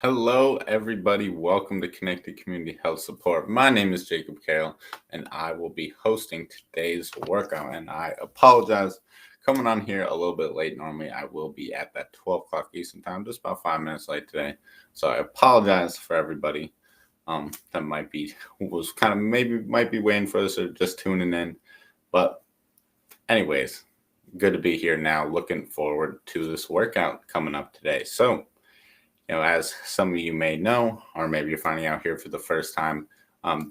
Hello, everybody. Welcome to Connected Community Health Support. My name is Jacob Carroll, and I will be hosting today's workout. And I apologize coming on here a little bit late. Normally, I will be at that 12 o'clock Eastern time, just about 5 minutes late today. So I apologize for everybody that was kind of might be waiting for this or just tuning in. But anyways, good to be here now. Looking forward to this workout coming up today. So as some of you may know, or maybe you're finding out here for the first time,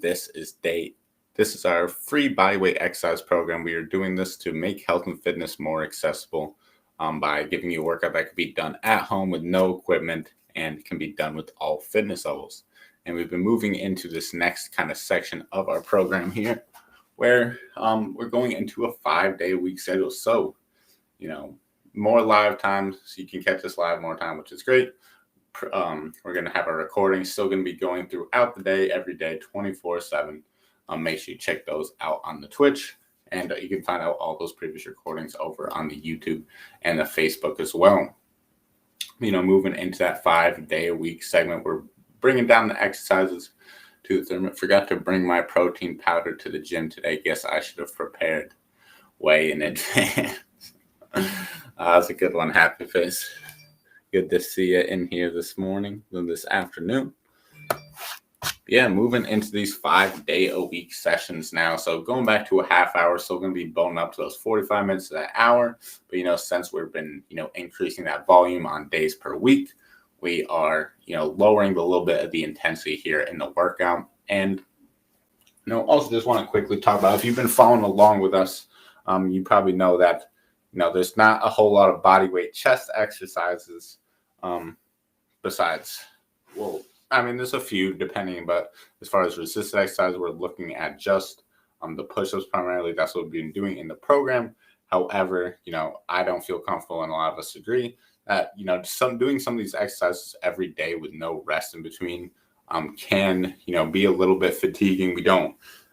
this is our free bodyweight exercise program. We are doing this to make health and fitness more accessible by giving you a workout that can be done at home with no equipment and can be done with all fitness levels. And we've been moving into this next kind of section of our program here, where we're going into a 5-day-a-week schedule. So, more live times, so you can catch us live more time, which is great. We're going to have our recording still going to be going throughout the day, every day, 24/7. Make sure you check those out on the Twitch, and you can find out all those previous recordings over on the YouTube and the Facebook as well. Moving into that 5-day-a-week segment, we're bringing down the exercises to the thermostat. Forgot to bring my protein powder to the gym today. Guess I should have prepared way in advance. That's a good one. Happy face. Good to see you in here this afternoon. Yeah, moving into these 5-day-a-week sessions now. So going back to a half hour, still going to be building up to those 45 minutes to that hour. But, since we've been, increasing that volume on days per week, we are, lowering a little bit of the intensity here in the workout. And, also just want to quickly talk about, if you've been following along with us, you probably know that there's not a whole lot of body weight chest exercises besides, there's a few depending, but as far as resisted exercise, we're looking at just the push-ups primarily. That's what we've been doing in the program. However, I don't feel comfortable, and a lot of us agree that, doing some of these exercises every day with no rest in between can, be a little bit fatiguing.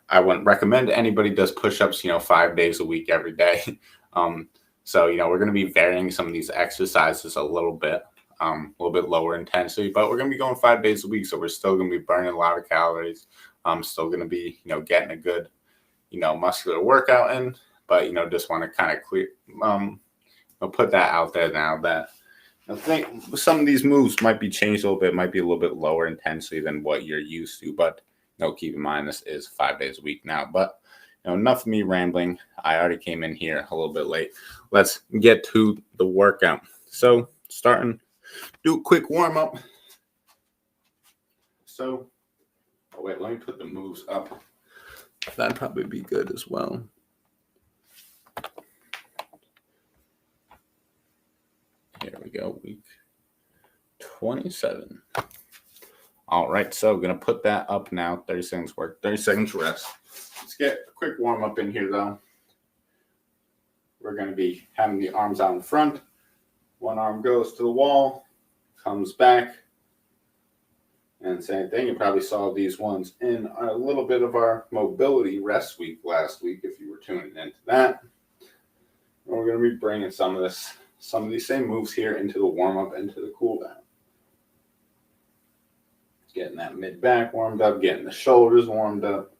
I wouldn't recommend anybody does push-ups, 5 days a week every day. So, we're going to be varying some of these exercises a little bit lower intensity, but we're going to be going 5 days a week. So we're still going to be burning a lot of calories. Still going to be, getting a good, muscular workout in, but, just want to kind of put that out there now that I think some of these moves might be changed a little bit, might be a little bit lower intensity than what you're used to, but, keep in mind, this is 5 days a week now, but enough of me rambling. I already came in here a little bit late. Let's get to the workout. So do a quick warm up. So, let me put the moves up. That'd probably be good as well. Here we go, week 27. All right, so I'm going to put that up now. 30 seconds work, 30 seconds rest. Let's get a quick warm up in here, though. We're going to be having the arms out in front. One arm goes to the wall, comes back, and same thing. You probably saw these ones in a little bit of our mobility rest week last week if you were tuning into that. And we're going to be bringing some of these same moves here into the warm up, into the cool down. Getting that mid back warmed up, getting the shoulders warmed up.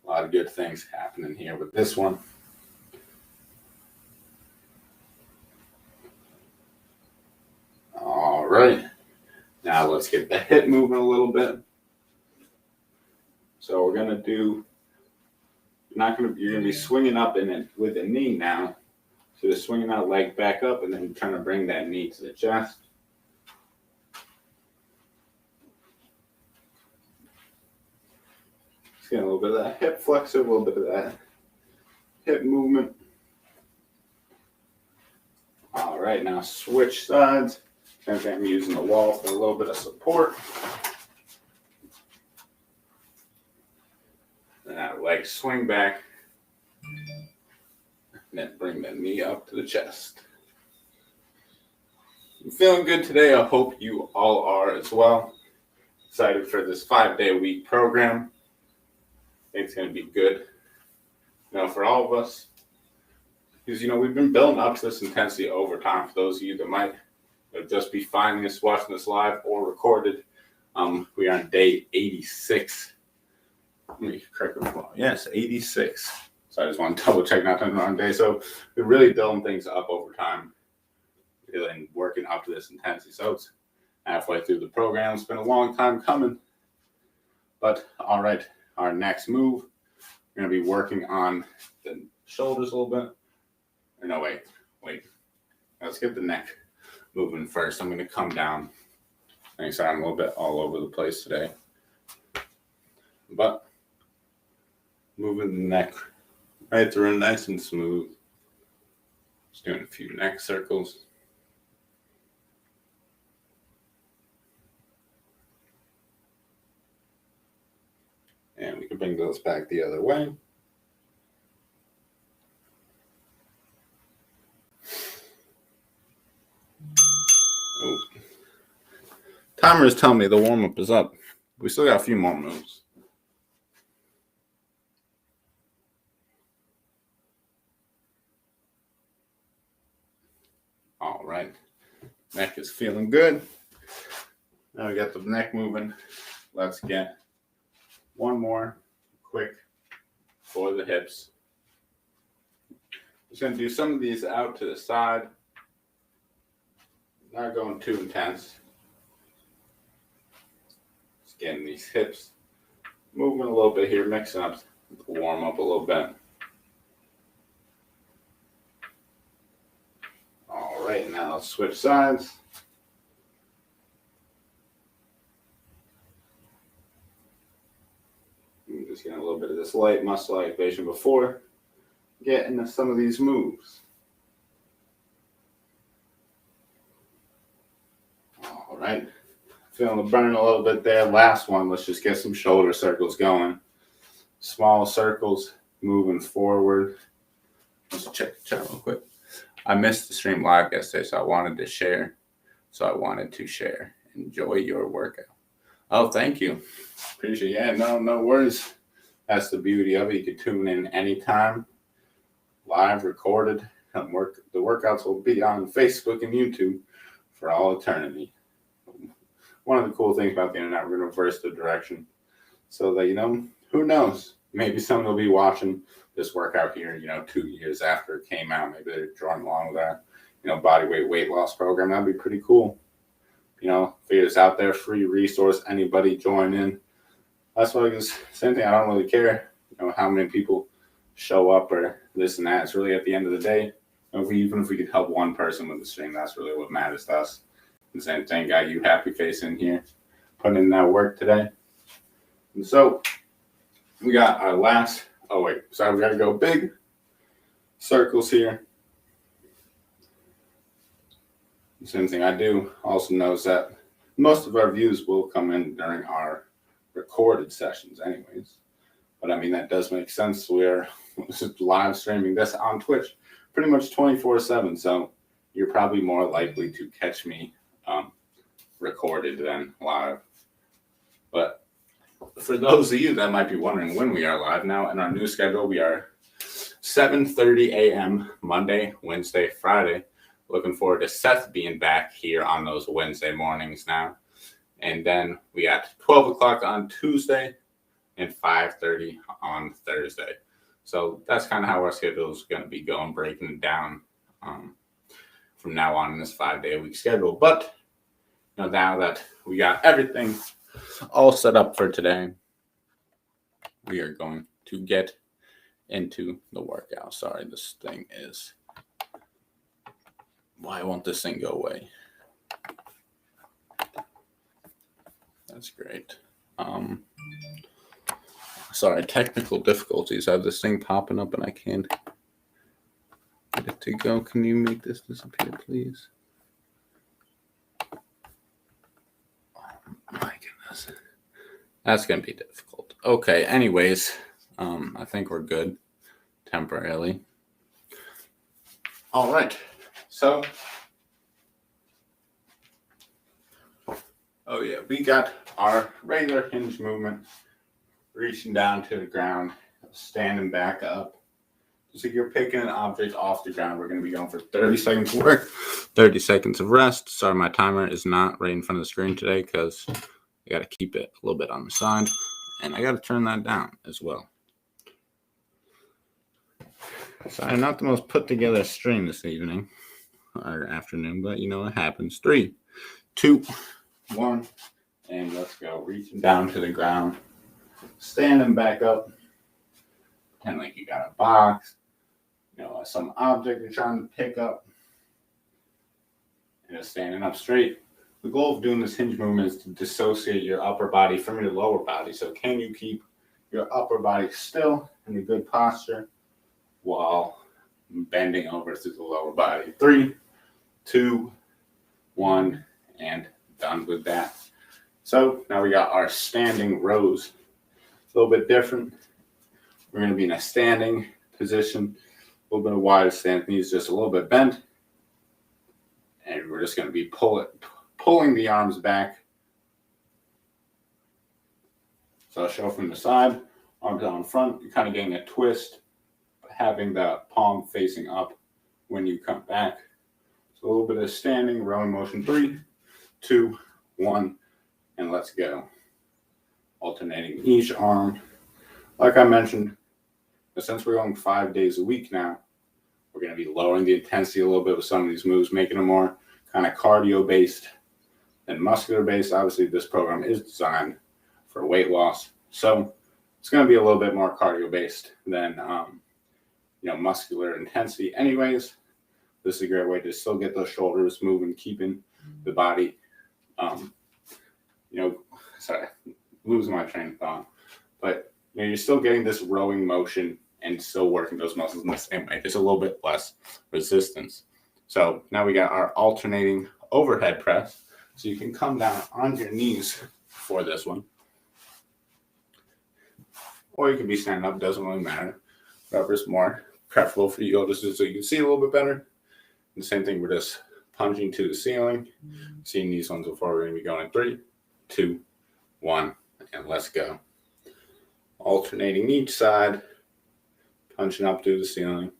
A lot of good things happening here with this one. All right. Now let's get the hip moving a little bit. So we're going to do, you're going to be swinging up with the knee now. So you're swinging that leg back up and then trying to bring that knee to the chest. Just getting a little bit of that hip flexor, a little bit of that hip movement. All right, now switch sides. I'm using the wall for a little bit of support. Then that leg swing back. And then bring the knee up to the chest. I'm feeling good today. I hope you all are as well. Excited for this 5-day-a-week program. I think it's going to be good, for all of us. Because, we've been building up to this intensity over time. For those of you that might You'll just be finding us watching this live or recorded. We are on day 86. Let me correct me wrong. Yes, 86. So I just want to double check not on the wrong day. So we're really building things up over time and working up to this intensity. So it's halfway through the program. It's been a long time coming. But all right, our next move, we're going to be working on the shoulders a little bit. Or no, wait. Let's get the neck moving first. I'm going to come down. Thanks, I'm a little bit all over the place today. But moving the neck right through nice and smooth. Just doing a few neck circles. And we can bring those back the other way. Oh. Timer is telling me the warm-up is up. We still got a few more moves. All right. Neck is feeling good. Now we got the neck moving. Let's get one more quick for the hips. Just going to do some of these out to the side. Not going too intense. Just getting these hips moving a little bit here, mixing up, warm up a little bit. All right, now let's switch sides. I'm just getting a little bit of this light muscle activation before getting into some of these moves. All right, feeling the burn a little bit there. Last one, let's just get some shoulder circles going. Small circles moving forward. Let's check the chat real quick. I missed the stream live yesterday, so I wanted to share. Enjoy your workout. Oh, thank you. Appreciate it. Yeah, no worries. That's the beauty of it. You can tune in anytime, live, recorded. The workouts will be on Facebook and YouTube for all eternity. One of the cool things about the internet, we're going to reverse the direction so that, who knows? Maybe someone will be watching this workout here, 2 years after it came out. Maybe they're drawing along with that, Bodyweight weight loss program. That'd be pretty cool. Figure this out there, free resource. Anybody join in. That's why it's same thing. I don't really care, how many people show up or this and that. It's really at the end of the day, even if we could help one person with the stream, that's really what matters to us. The same thing, got you happy face in here, putting in that work today. And so we got our last, we got to go big circles here. The same thing I do also knows that most of our views will come in during our recorded sessions anyways. But that does make sense. We're live streaming this on Twitch pretty much 24/7. So you're probably more likely to catch me recorded than live. But for those of you that might be wondering when we are live now, in our new schedule, we are 7:30 a.m. Monday, Wednesday, Friday. Looking forward to Seth being back here on those Wednesday mornings now. And then we got 12 o'clock on Tuesday and 5:30 on Thursday. So that's kind of how our schedule is going to be going, breaking it down from now on in this 5-day-a-week schedule. But now that we got everything all set up for today, we are going to get into the workout. Sorry, this thing is... Why won't this thing go away? That's great. Sorry, technical difficulties. I have this thing popping up and I can't get it to go. Can you make this disappear, please? Oh, my goodness. That's going to be difficult. Okay, anyways, I think we're good temporarily. All right. So, we got our regular hinge movement, reaching down to the ground, standing back up. Just like you're picking an object off the ground. We're going to be going for 30 seconds of work. 30 seconds of rest. Sorry, my timer is not right in front of the screen today because I got to keep it a little bit on the side, and I got to turn that down as well. Sorry, not the most put together stream this evening or afternoon, but you know it happens. 3, 2, 1, and let's go. Reaching down to the ground, standing back up, pretend like you got a box, some object you're trying to pick up, and just standing up straight. The goal of doing this hinge movement is to dissociate your upper body from your lower body. So can you keep your upper body still in a good posture while bending over to the lower body? 3, 2, 1, and done with that. So now we got our standing rows. A little bit different. We're going to be in a standing position, a little bit of wider stance, knees just a little bit bent. And we're just going to be pulling the arms back. So I'll show from the side, arms out in front. You're kind of getting a twist, having the palm facing up when you come back. So a little bit of standing, rowing motion. 3, 2, 1, and let's go. Alternating each arm. Like I mentioned, since we're going 5 days a week now, we're going to be lowering the intensity a little bit with some of these moves, making them more kind of cardio-based and muscular-based. Obviously, this program is designed for weight loss, so it's going to be a little bit more cardio-based than muscular intensity. Anyways, this is a great way to still get those shoulders moving, keeping the body. Sorry, losing my train of thought, but you're still getting this rowing motion and still working those muscles in the same way. There's a little bit less resistance. So now we got our alternating overhead press. So you can come down on your knees for this one. Or you can be standing up, doesn't really matter. Whatever's more preferable for you, just so you can see a little bit better. And the same thing, we're just punching to the ceiling. Seeing these ones before, we're going to be going in 3, 2, 1, and let's go. Alternating each side, punching up to the ceiling,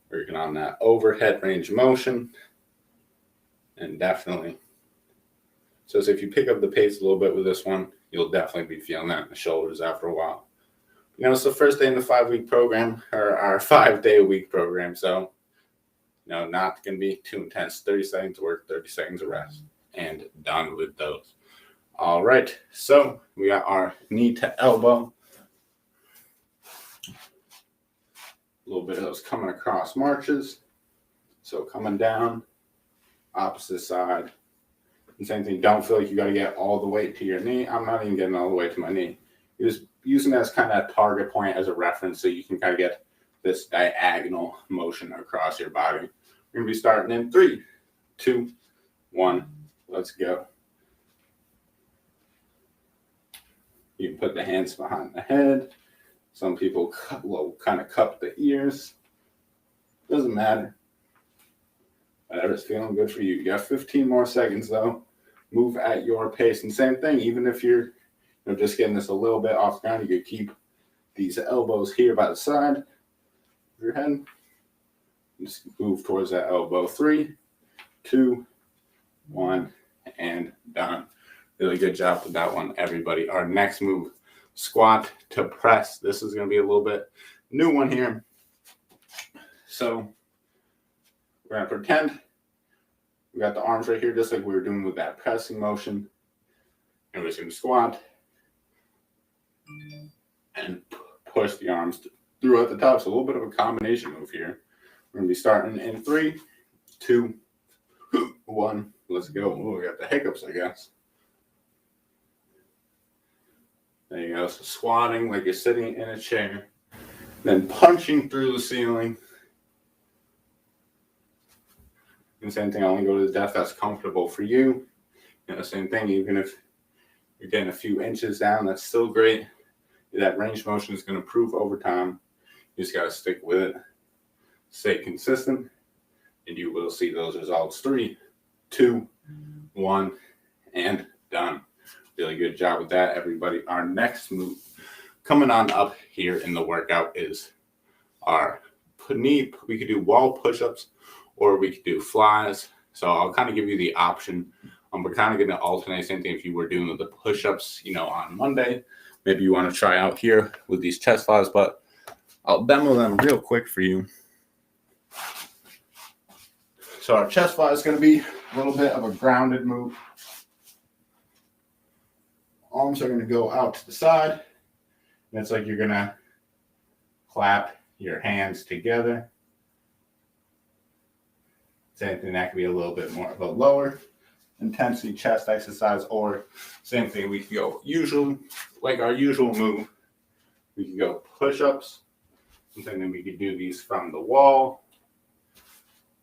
working on that overhead range of motion, and definitely. So if you pick up the pace a little bit with this one, you'll definitely be feeling that in the shoulders after a while. It's the first day in the 5-week program, or our 5-day-a-week program, so not going to be too intense. 30 seconds of work, 30 seconds of rest, and done with those. All right, so we got our knee to elbow. A little bit of those coming across marches. So coming down, opposite side. And same thing, don't feel like you got to get all the weight to your knee. I'm not even getting all the way to my knee. You're just using that as kind of a target point as a reference so you can kind of get this diagonal motion across your body. We're going to be starting in 3, 2, 1. Let's go. You can put the hands behind the head. Some people will kind of cup the ears. Doesn't matter. Whatever's feeling good for you. You got 15 more seconds though. Move at your pace. And same thing, even if you're just getting this a little bit off the ground, you could keep these elbows here by the side of your head. Just move towards that elbow. 3, 2, 1, and done. Really good job with that one, everybody. Our next move, squat to press. This is going to be a little bit new one here. So we're going to pretend we got the arms right here, just like we were doing with that pressing motion. And we're just going to squat and push the arms through at the top. So a little bit of a combination move here. We're going to be starting in 3, 2, 1. Let's go. Oh, we got the hiccups, I guess. There you go. So squatting like you're sitting in a chair. Then punching through the ceiling. And same thing, only go to the depth that's comfortable for you. Same thing, even if you're getting a few inches down, that's still great. That range motion is going to improve over time. You just got to stick with it. Stay consistent, and you will see those results. 3, 2, 1, and done. Really good job with that, everybody. Our next move coming on up here in the workout is our knee. We could do wall push-ups or we could do flies. So I'll kind of give you the option. We're kind of going to alternate. Same thing if you were doing the push-ups, on Monday. Maybe you want to try out here with these chest flies, but I'll demo them real quick for you. So our chest fly is going to be a little bit of a grounded move. Arms are going to go out to the side. And it's like you're going to clap your hands together. Same thing, that could be a little bit more of a lower intensity chest exercise, or same thing, we could go like our usual move. We could go push-ups, and then we could do these from the wall.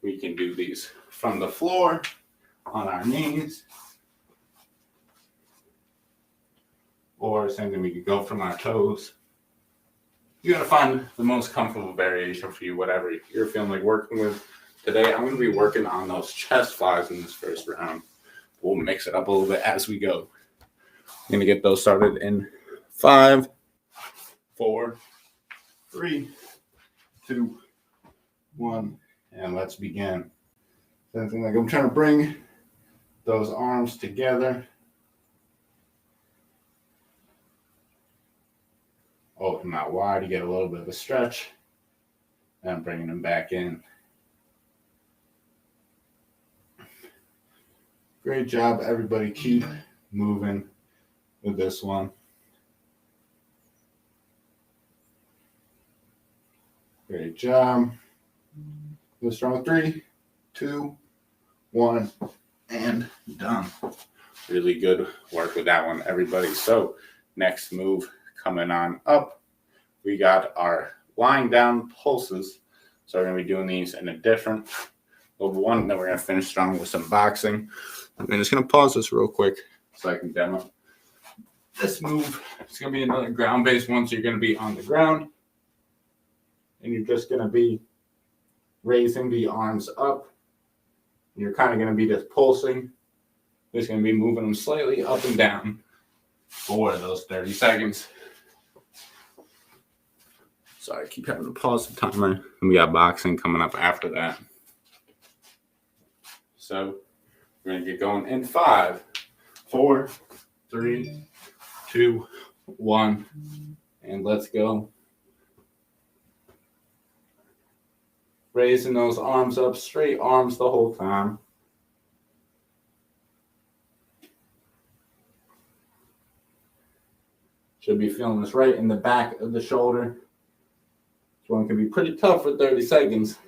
We can do these from the floor on our knees. Or same thing, we could go from our toes. You gotta find the most comfortable variation for you, whatever you're feeling like working with. Today, I'm gonna be working on those chest flies in this first round. We'll mix it up a little bit as we go. I'm gonna get those started in 5, 4, 3, 2, 1, and let's begin. Same thing, like I'm trying to bring those arms together. Open out wide to get a little bit of a stretch. And bringing them back in. Great job, everybody. Keep moving with this one. Great job. Go strong. 3, 2, 1, and done. Really good work with that one, everybody. So next move coming on up, we got our lying down pulses. So we're going to be doing these in a different level one. Then we're going to finish strong with some boxing. I'm just going to pause this real quick so I can demo this move. It's going to be another ground-based one. So you're going to be on the ground, and you're just going to be raising the arms up. You're kind of going to be just pulsing. Just going to be moving them slightly up and down for those 30 seconds. Sorry, I keep having to pause the timer. And we got boxing coming up after that. So we're going to get going in 5, 4, 3, 2, 1, and let's go. Raising those arms up, straight arms the whole time. Should be feeling this right in the back of the shoulder. This one can be pretty tough for 30 seconds.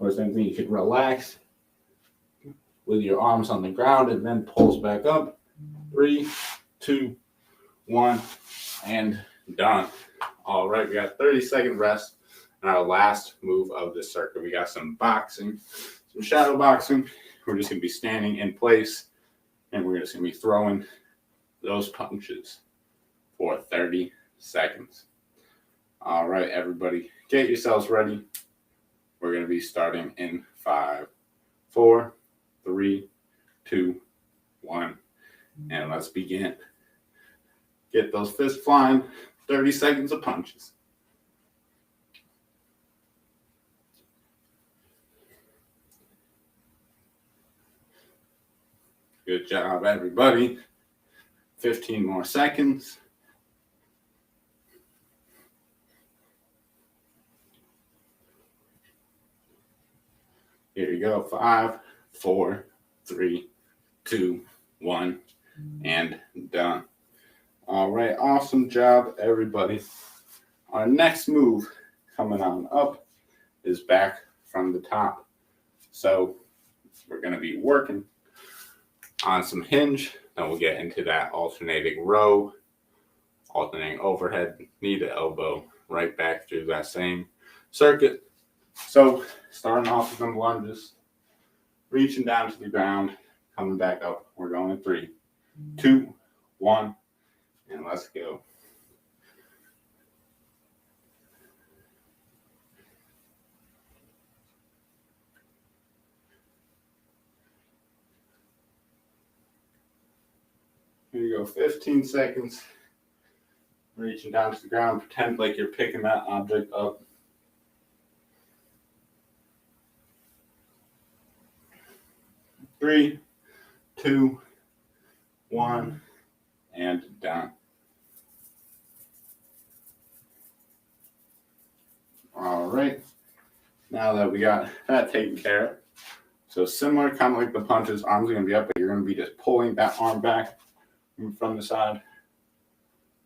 Or same thing, you could relax with your arms on the ground and then pulse back up. 3, 2, 1, and done. All right, we got 30-second rest. And our last move of this circuit, we got some boxing, some shadow boxing. We're just going to be standing in place, and we're just going to be throwing those punches for 30 seconds. All right, everybody, get yourselves ready. We're going to be starting in 5, 4, 3, 2, 1, and let's begin. Get those fists flying. 30 seconds of punches. Good job, everybody. 15 more seconds. Here you go. 5, 4, 3, 2, 1, and done. All right, awesome job, everybody. Our next move coming on up is back from the top. So we're going to be working on some hinge. Then we'll get into that alternating row, alternating overhead, knee to elbow, right back through that same circuit. So starting off with some lunges, reaching down to the ground, coming back up. We're going in 3, 2, 1. And let's go. Here you go, 15 seconds. Reaching down to the ground, pretend like you're picking that object up. 3, 2, 1, and done. All right. Now that we got that taken care of, so similar, kind of like the punches, arms are going to be up, but you're going to be just pulling that arm back from the side,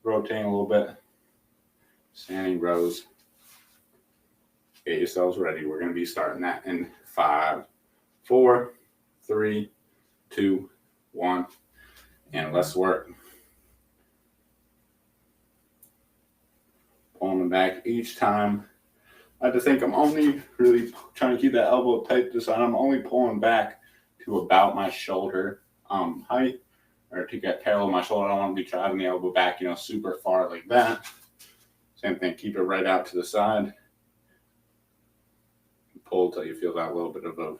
rotating a little bit, standing rows. Get yourselves ready. We're going to be starting that in 5, 4, 3, 2, 1, and let's work. Pulling them back each time. I have to think I'm only really trying to keep that elbow tight this side. I'm only pulling back to about my shoulder height, or to get parallel to my shoulder. I don't want to be driving the elbow back, super far like that. Same thing, keep it right out to the side. Pull till you feel that little bit of a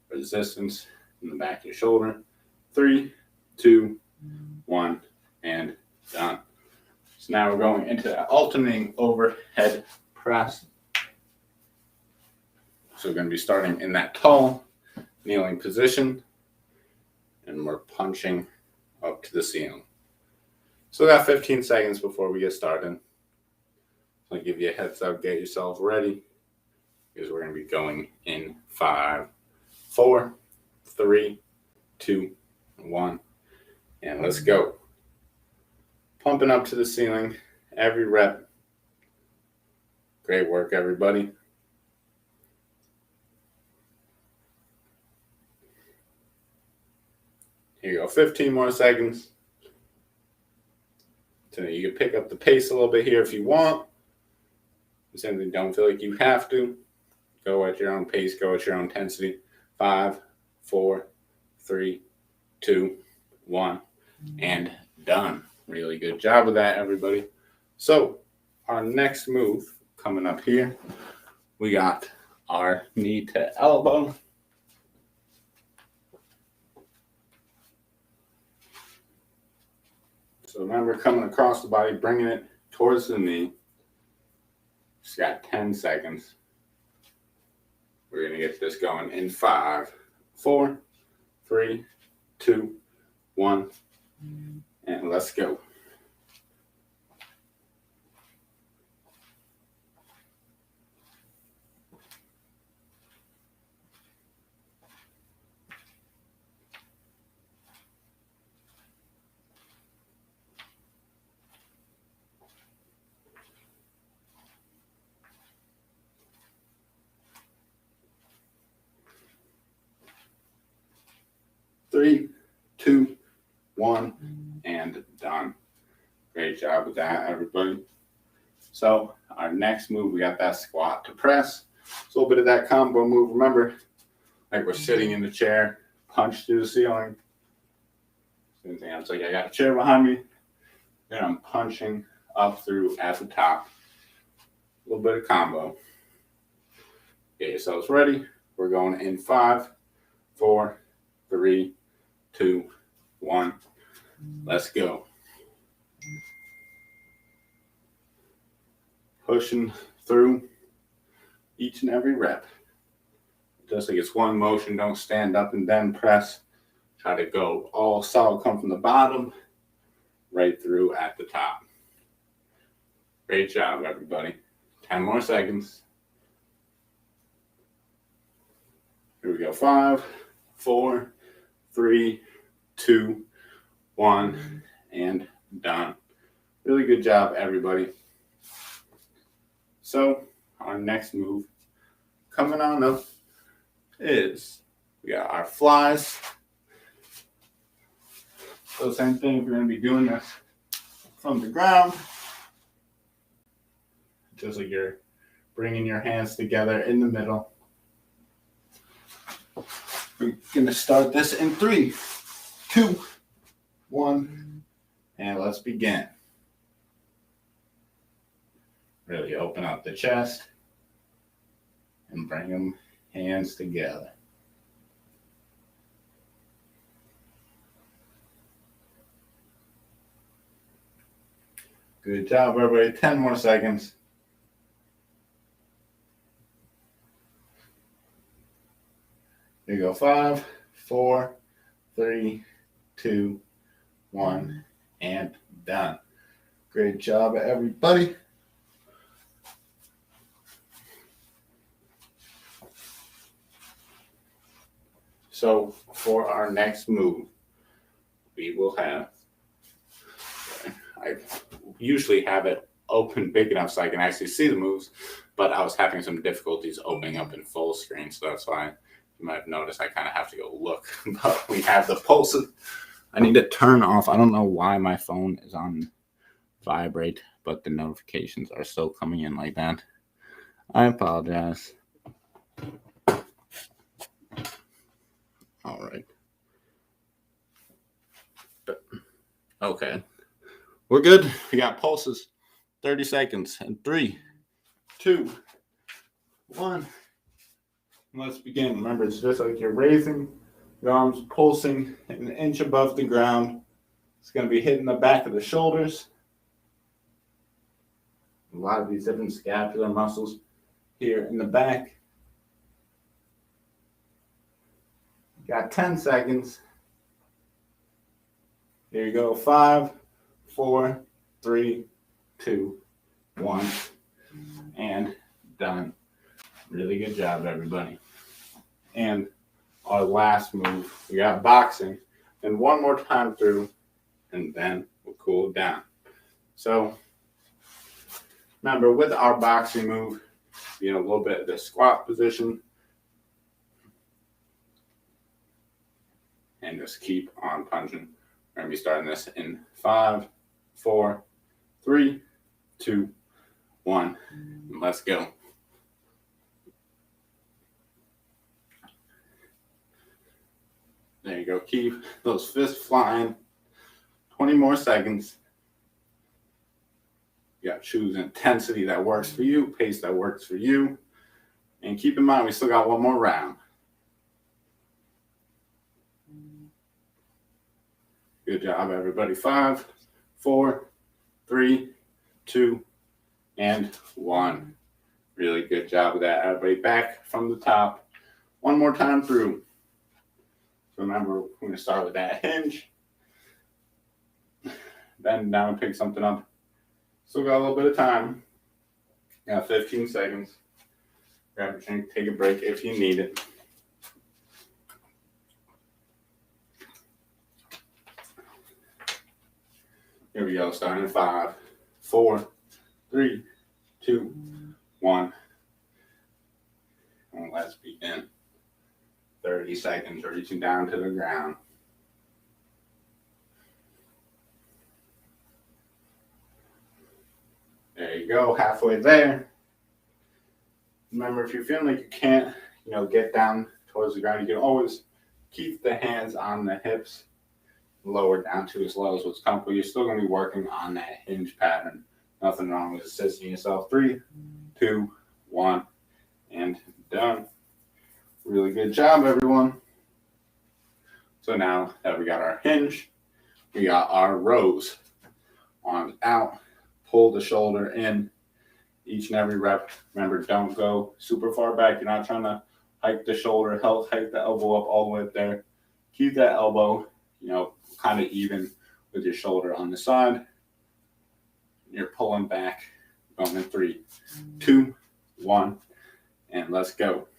resistance in the back of your shoulder. 3, 2, 1, and done. So now we're going into that alternating overhead press. So we're going to be starting in that tall kneeling position, and we're punching up to the ceiling. So we got 15 seconds before we get started. So I'll give you a heads up, get yourself ready, because we're going to be going in 5, 4, 3, 2, 1, and let's go. Pumping up to the ceiling, every rep. Great work, everybody. Here you go, 15 more seconds. So you can pick up the pace a little bit here if you want. Simply don't feel like you have to. Go at your own pace, go at your own intensity. 5, 4, 3, 2, 1, and done. Really good job with that, everybody. So our next move coming up here, we got our knee to elbow. So remember, coming across the body, bringing it towards the knee. Just got 10 seconds. We're going to get this going in 5, 4, 3, 2, 1, and let's go. Three, 2, 1, and done. Great job with that, everybody. So our next move, we got that squat to press. It's a little bit of that combo move. Remember, like we're sitting in the chair, punch through the ceiling. Same thing. It's like I got a chair behind me, then I'm punching up through at the top. A little bit of combo. Get yourselves ready. We're going in 5, 4, 3, 2, 1. Let's go. Pushing through each and every rep. Just like it's one motion, don't stand up and then press. Try to go all solid, come from the bottom right through at the top. Great job, everybody. 10 more seconds. Here we go. 5, 4, 3, 2, 1, and done. Really good job, everybody. So our next move coming on up is we got our flies. So same thing, if you're going to be doing this from the ground, just like you're bringing your hands together in the middle. We're going to start this in 3, 2, 1, and let's begin. Really open up the chest and bring them hands together. Good job, everybody. 10 more seconds. Here you go. 5, 4, 3, 2, 1, and done. Great job, everybody. So for our next move, we will have, I usually have it open big enough so I can actually see the moves, but I was having some difficulties opening up in full screen, so that's why you might have noticed I kind of have to go look. But we have the pulses. I need to turn off. I don't know why my phone is on vibrate, but the notifications are still coming in like that. I apologize. All right. Okay. We're good. We got pulses. 30 seconds. And 3, 2, 1. Let's begin. Remember, it's just like you're raising your arms, pulsing an inch above the ground. It's going to be hitting the back of the shoulders. A lot of these different scapular muscles here in the back. Got 10 seconds. Here you go. 5, 4, 3, 2, 1. And done. Really good job, everybody. And our last move, we got boxing. And one more time through, and then we'll cool it down. So remember, with our boxing move, a little bit of the squat position. And just keep on punching. We're going to be starting this in 5, 4, 3, 2, 1. And let's go. There you go. Keep those fists flying. 20 more seconds. You got to choose intensity that works for you, pace that works for you. And keep in mind, we still got one more round. Good job, everybody. 5, 4, 3, 2, and 1. Really good job with that. Everybody back from the top. One more time through. So remember, we're going to start with that hinge. Bend down and pick something up. Still got a little bit of time. Got 15 seconds. Grab a drink, take a break if you need it. Here we go, starting in 5, 4, 3, 2, 1. And let's begin. 30 seconds, reaching down to the ground. There you go, halfway there. Remember, if you're feeling like you can't, get down towards the ground, you can always keep the hands on the hips, lower down to as low as what's comfortable. You're still going to be working on that hinge pattern. Nothing wrong with assisting yourself. 3, 2, 1, and done. Really good job, everyone. So now that we got our hinge, we got our rows. Arms out, pull the shoulder in. Each and every rep. Remember, don't go super far back. You're not trying to hike the shoulder, hike the elbow up all the way up there. Keep that elbow, kind of even with your shoulder on the side. You're pulling back, going in 3, 2, 1, and let's go.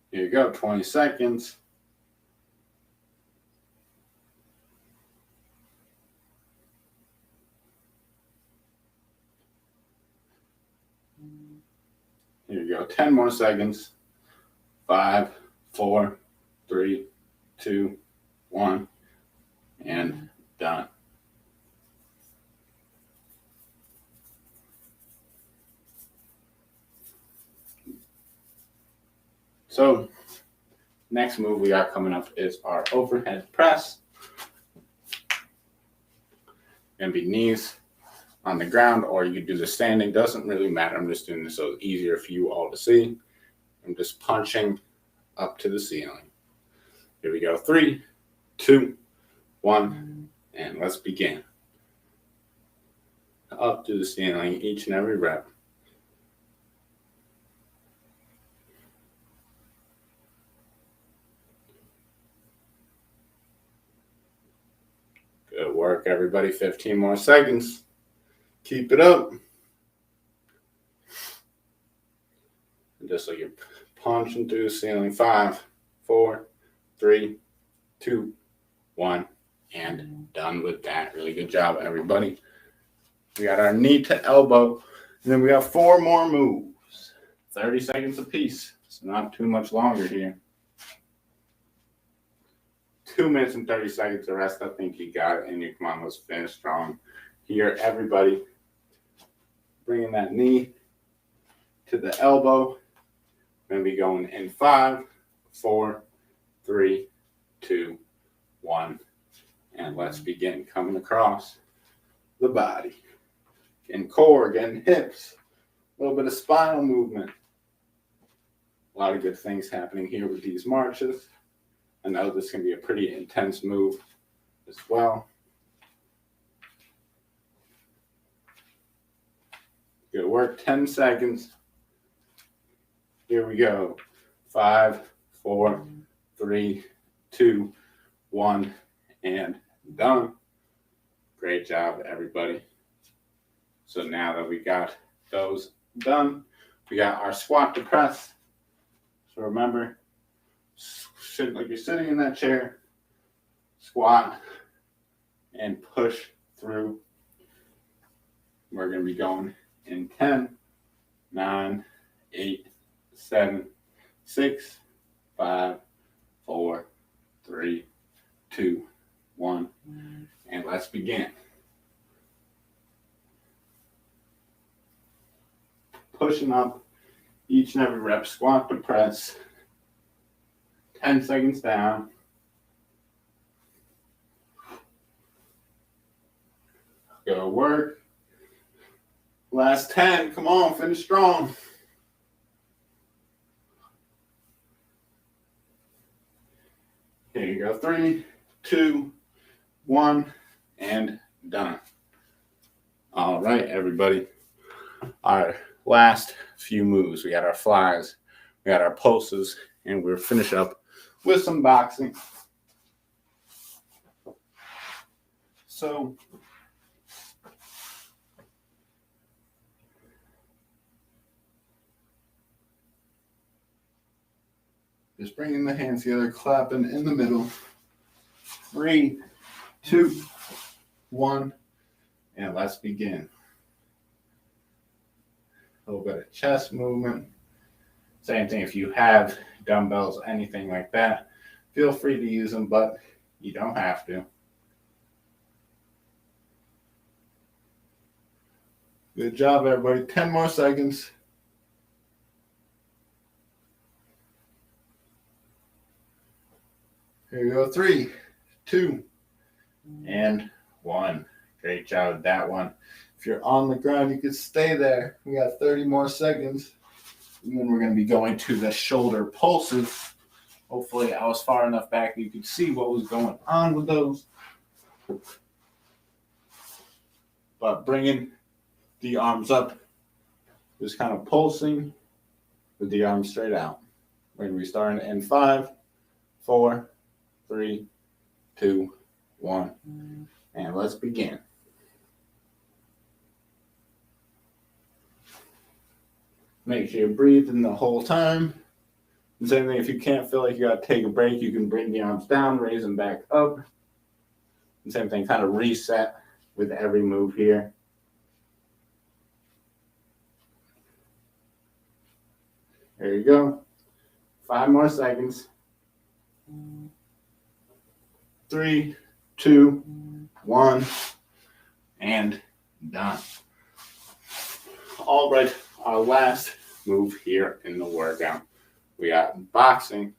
Here you go, 20 seconds. Here you go, 10 more seconds. 5, 4, 3, 2, 1, and done. So, next move we got coming up is our overhead press. Gonna be knees on the ground, or you could do the standing. Doesn't really matter. I'm just doing this so it's easier for you all to see. I'm just punching up to the ceiling. Here we go. 3, 2, 1, and let's begin. Up to the ceiling, each and every rep. work, everybody. 15 more seconds. Keep it up. Just like you're punching through the ceiling. 5, 4, 3, 2, 1. And done with that. Really good job, everybody. We got our knee to elbow. And then we got 4 more moves. 30 seconds apiece. So not too much longer here. 2 minutes and 30 seconds. The rest, I think you got it. And you come on, let's finish strong here, everybody. Bringing that knee to the elbow. Going to be going in 5, 4, 3, 2, 1. And let's begin coming across the body. Getting core, getting hips. A little bit of spinal movement. A lot of good things happening here with these marches. I know this can be a pretty intense move as well. Good work. 10 seconds. Here we go. 5, 4, 3, 2, 1, and done. Great job, everybody. So now that we got those done, we got our squat to press. So remember, sit like you're sitting in that chair, squat, and push through. We're going to be going in 10, 9, 8, 7, 6, 5, 4, 3, 2, 1, and let's begin. Pushing up each and every rep, squat to press. 10 seconds down. Go work. Last 10. Come on, finish strong. Here you go. 3, 2, 1, and done. All right, everybody. Our last few moves. We got our flies, we got our pulses, and we'll finish up with some boxing. So just bringing the hands together, clapping in the middle. 3, 2, 1, and let's begin. A little bit of chest movement. Same thing if you have dumbbells, anything like that. Feel free to use them, but you don't have to. Good job, everybody. 10 more seconds. Here we go. 3, 2, and 1. Great job with that one. If you're on the ground, you can stay there. We got 30 more seconds. And then we're going to be going to the shoulder pulses. Hopefully I was far enough back that you could see what was going on with those. But bringing the arms up, just kind of pulsing with the arms straight out. We're going to be starting in 5, 4, 3, 2, 1. And let's begin. Make sure you're breathing the whole time. And same thing, if you can't feel like you got to take a break, you can bring the arms down, raise them back up. And same thing, kind of reset with every move here. There you go. 5 more seconds. 3, 2, 1, and done. All right, our last move here in the workout. We got boxing.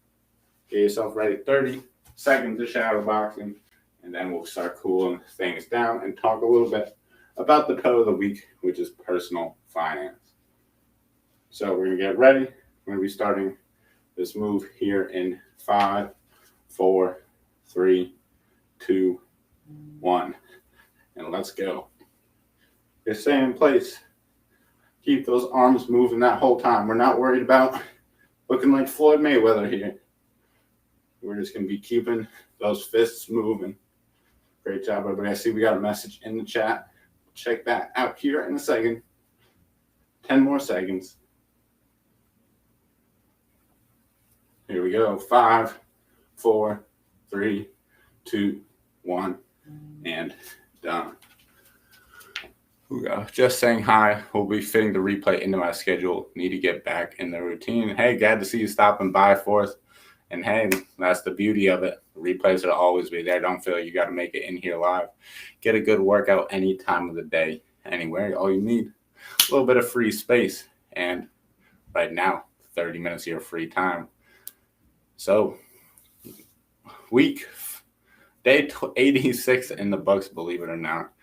Get yourself ready. 30 seconds of shadow boxing, and then we'll start cooling things down and talk a little bit about the pill of the week, which is personal finance. So we're going to get ready. We're going to be starting this move here in 5, 4, 3, 2, 1, and let's go. Just stay in place. Keep those arms moving that whole time. We're not worried about looking like Floyd Mayweather here. We're just going to be keeping those fists moving. Great job, everybody. I see we got a message in the chat. Check that out here in a second. 10 more seconds. Here we go. 5, 4, 3, 2, 1, and done. Just saying hi. We'll be fitting the replay into my schedule. Need to get back in the routine. Hey, glad to see you stopping by for us. And hey, that's the beauty of it. The replays will always be there. Don't feel you got to make it in here live. Get a good workout any time of the day, anywhere. All you need, a little bit of free space. And right now, 30 minutes of your free time. So, day 86 in the books, believe it or not.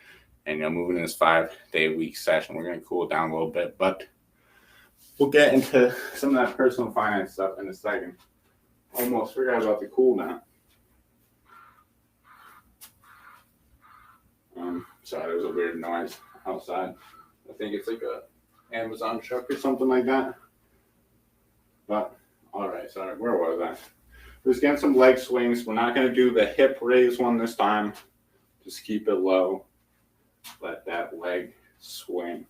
And moving in this 5-day-a-week session, we're going to cool down a little bit, but we'll get into some of that personal finance stuff in a second. Almost forgot about the cool down. Sorry, there's a weird noise outside. I think it's like a Amazon truck or something like that. But all right, sorry, where was I? Just getting some leg swings. We're not going to do the hip raise one this time. Just keep it low. Let that leg swing.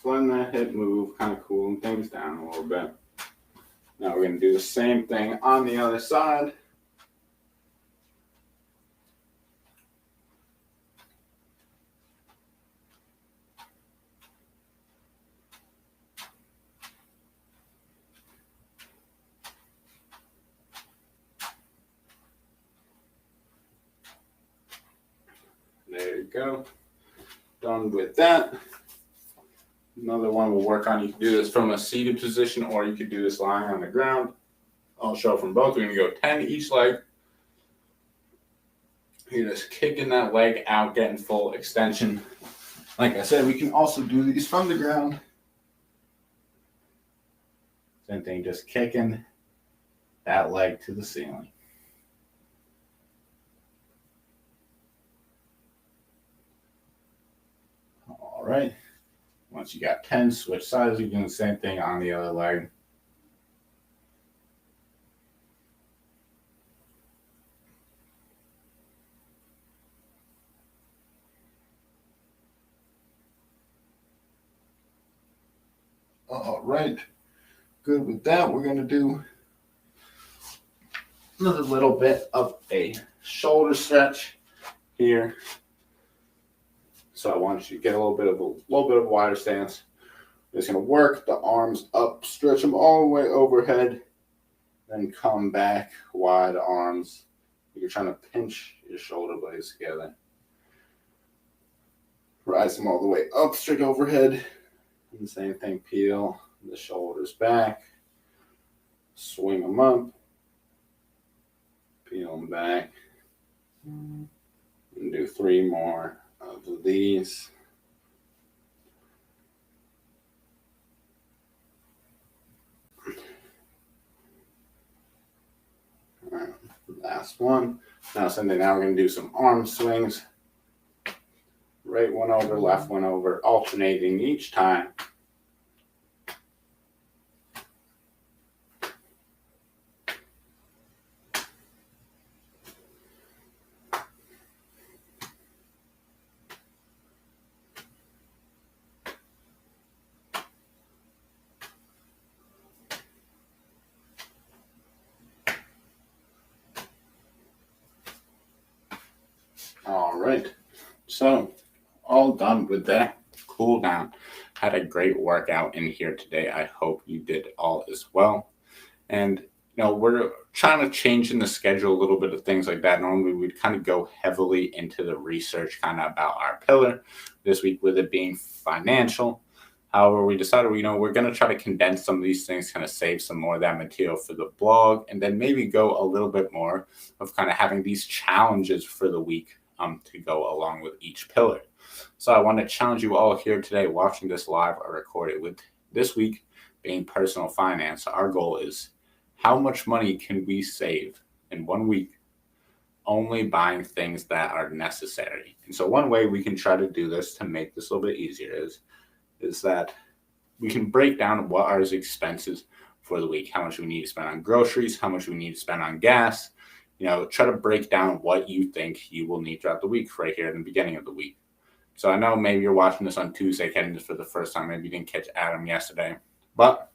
So letting that hip move, kind of cooling things down a little bit. Now we're going to do the same thing on the other side. There you go. Done with that. Another one we'll work on. You can do this from a seated position or you could do this lying on the ground. I'll show from both. We're going to go 10 each leg. You're just kicking that leg out, getting full extension. Like I said, we can also do these from the ground. Same thing, just kicking that leg to the ceiling. All right. Once you got 10, switch sides. You're doing the same thing on the other leg. All right. Good with that. We're going to do another little bit of a shoulder stretch here. So I want you to get a little bit of a wider stance. Just going to work the arms up, stretch them all the way overhead, then come back, wide arms. You're trying to pinch your shoulder blades together. Rise them all the way up, straight overhead. And the same thing, peel the shoulders back, swing them up, peel them back, and do 3 more of these. All right, last one. Now we're going to do some arm swings. Right one over, left one over, alternating each time. All right, so all done with that cool down. Had a great workout in here today. I hope you did all as well. And we're trying to change in the schedule a little bit of things like that. Normally we'd kind of go heavily into the research kind of about our pillar. This week with it being financial. However, we decided, we're going to try to condense some of these things, kind of save some more of that material for the blog, and then maybe go a little bit more of kind of having these challenges for the week to go along with each pillar. So I want to challenge you all here today watching this live or recorded with this week being personal finance. Our goal is how much money can we save in 1 week only buying things that are necessary. And so one way we can try to do this to make this a little bit easier is that we can break down what are his expenses for the week, how much we need to spend on groceries, how much we need to spend on gas. Try to break down what you think you will need throughout the week right here in the beginning of the week. So I know maybe you're watching this on Tuesday, catching this for the first time. Maybe you didn't catch Adam yesterday. But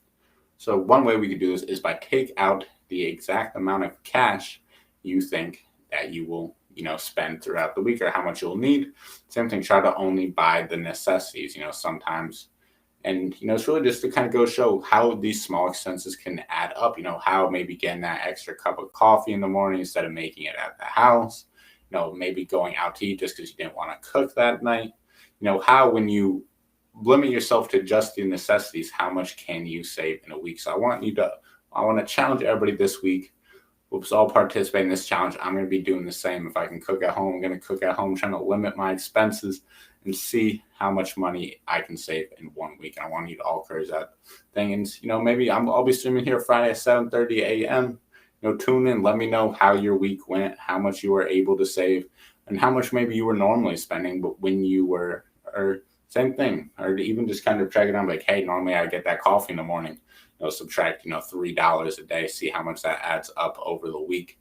so one way we could do this is by take out the exact amount of cash you think that you will, spend throughout the week or how much you'll need. Same thing, try to only buy the necessities, sometimes. And, it's really just to kind of go show how these small expenses can add up, how maybe getting that extra cup of coffee in the morning instead of making it at the house, maybe going out to eat just because you didn't want to cook that night, how when you limit yourself to just the necessities, how much can you save in a week? So I want to challenge everybody this week. Let's all participate in this challenge. I'm going to be doing the same. If I can cook at home, I'm going to cook at home, trying to limit my expenses and see how much money I can save in 1 week. And I want you to all encourage that thing. And, maybe I'll be streaming here Friday at 7:30 a.m. Tune in. Let me know how your week went, how much you were able to save, and how much maybe you were normally spending, but when you were, or same thing, or even just kind of track it down like, hey, normally I get that coffee in the morning. Subtract, $3 a day, see how much that adds up over the week.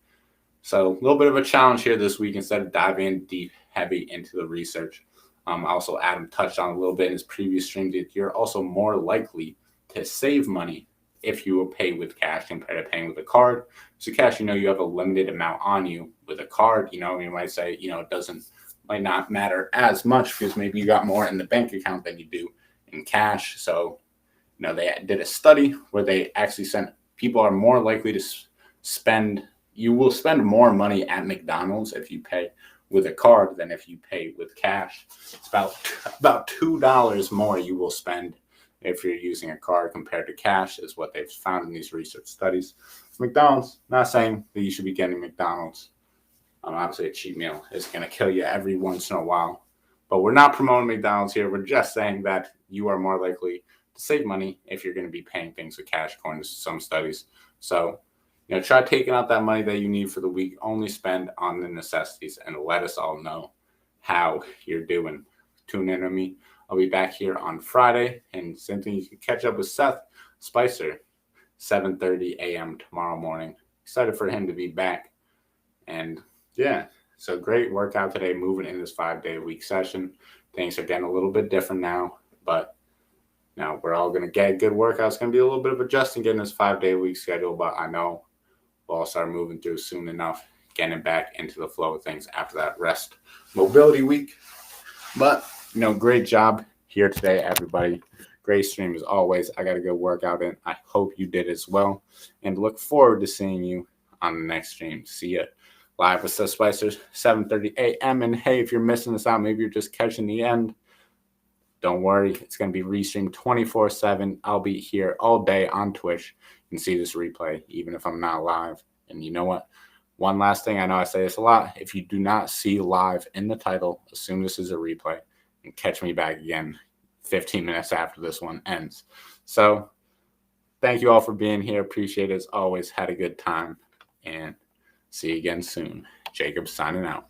So a little bit of a challenge here this week instead of diving in deep, heavy into the research. Also, Adam touched on a little bit in his previous stream that you're also more likely to save money if you will pay with cash compared to paying with a card. So cash, you have a limited amount on you. With a card, you might say, it might not matter as much because maybe you got more in the bank account than you do in cash. So they did a study where they actually sent people are more likely to you will spend more money at McDonald's if you pay with a card than if you pay with cash. It's about $2 more you will spend if you're using a card compared to cash is what they've found in these research studies. McDonald's, not saying that you should be getting McDonald's. Obviously a cheat meal is going to kill you every once in a while, but we're not promoting McDonald's here. We're just saying that you are more likely to save money if you're going to be paying things with cash, according to some studies. So, try taking out that money that you need for the week. Only spend on the necessities, and let us all know how you're doing. Tune in to me. I'll be back here on Friday, and same thing. You can catch up with Seth Spicer, 7:30 a.m. tomorrow morning. Excited for him to be back, and yeah. So great workout today. Moving in this 5-day-a-week session. Things are getting a little bit different now, but. Now, we're all going to get a good workout. It's going to be a little bit of adjusting getting this 5-day-a-week schedule, but I know we'll all start moving through soon enough, getting back into the flow of things after that rest mobility week. But, great job here today, everybody. Great stream as always. I got a good workout in. I hope you did as well, and look forward to seeing you on the next stream. See you live with Seth Spicers, 7:30 a.m. And hey, if you're missing this out, maybe you're just catching the end. Don't worry, it's going to be restreamed 24/7. I'll be here all day on Twitch. You can see this replay, even if I'm not live. And you know what? One last thing, I know I say this a lot. If you do not see live in the title, assume this is a replay and catch me back again 15 minutes after this one ends. So thank you all for being here. Appreciate it as always. Had a good time. And see you again soon. Jacob signing out.